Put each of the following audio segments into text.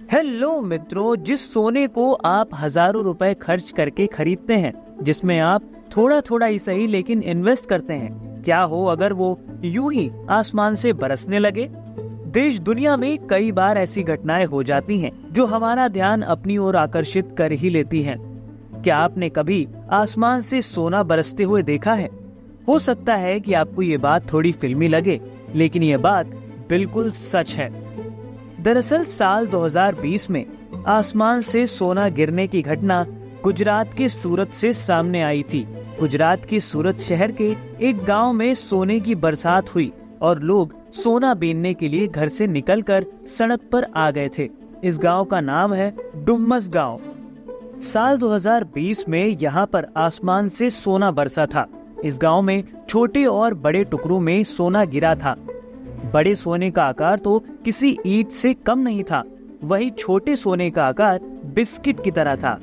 Hello मित्रों, जिस सोने को आप हजारों रुपए खर्च करके खरीदते हैं, जिसमें आप थोड़ा थोड़ा ही सही लेकिन इन्वेस्ट करते हैं, क्या हो अगर वो यूं ही आसमान से बरसने लगे। देश दुनिया में कई बार ऐसी घटनाएं हो जाती हैं जो हमारा ध्यान अपनी ओर आकर्षित कर ही लेती हैं। क्या आपने कभी आसमान से सोना बरसते हुए देखा है? हो सकता है कि आपको ये बात थोड़ी फिल्मी लगे, लेकिन ये बात बिल्कुल सच है। दरअसल साल 2020 में आसमान से सोना गिरने की घटना गुजरात के सूरत से सामने आई थी। गुजरात के सूरत शहर के एक गांव में सोने की बरसात हुई और लोग सोना बीनने के लिए घर से निकलकर सड़क पर आ गए थे। इस गांव का नाम है डुम्मस गांव। साल 2020 में यहाँ पर आसमान से सोना बरसा था। इस गांव में छोटे और बड़े टुकड़ों में सोना गिरा था। बड़े सोने का आकार तो किसी ईंट से कम नहीं था, वहीं छोटे सोने का आकार बिस्किट की तरह था।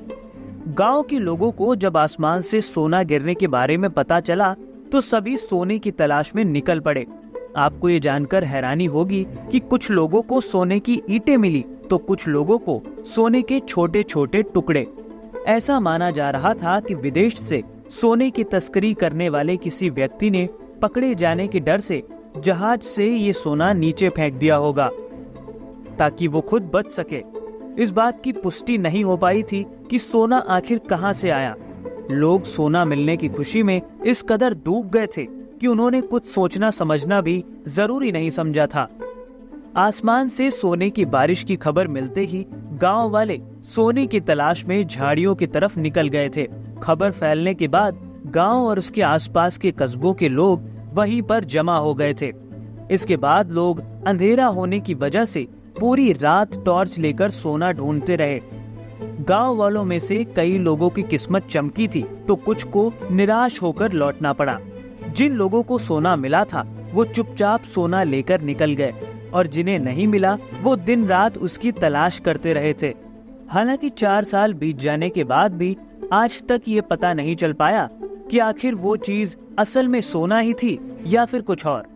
गांव के लोगों को जब आसमान से सोना गिरने के बारे में पता चला तो सभी सोने की तलाश में निकल पड़े। आपको ये जानकर हैरानी होगी कि कुछ लोगों को सोने की ईंटें मिली तो कुछ लोगों को सोने के छोटे छोटे टुकड़े। ऐसा माना जा रहा था कि विदेश से सोने की तस्करी करने वाले किसी व्यक्ति ने पकड़े जाने के डर से जहाज से ये सोना नीचे फेंक दिया होगा ताकि वो खुद बच सके। इस बात की पुष्टि नहीं हो पाई थी कि सोना आखिर कहां से आया। लोग सोना मिलने की खुशी में इस कदर डूब गए थे कि उन्होंने कुछ सोचना समझना भी जरूरी नहीं समझा था। आसमान से सोने की बारिश की खबर मिलते ही गांव वाले सोने की तलाश में झाड़ियों की तरफ निकल गए थे। खबर फैलने के बाद गांव और उसके आसपास के कस्बों के लोग वहीं पर जमा हो गए थे। इसके बाद लोग अंधेरा होने की वजह से पूरी रात टॉर्च लेकर सोना ढूंढते रहे। गांव वालों में से कई लोगों की किस्मत चमकी थी तो कुछ को निराश होकर लौटना पड़ा। जिन लोगों को सोना मिला था वो चुपचाप सोना लेकर निकल गए और जिन्हें नहीं मिला वो दिन रात उसकी तलाश करते रहे थे। हालांकि 4 साल बीत जाने के बाद भी आज तक ये पता नहीं चल पाया कि आखिर वो चीज असल में सोना ही थी या फिर कुछ और।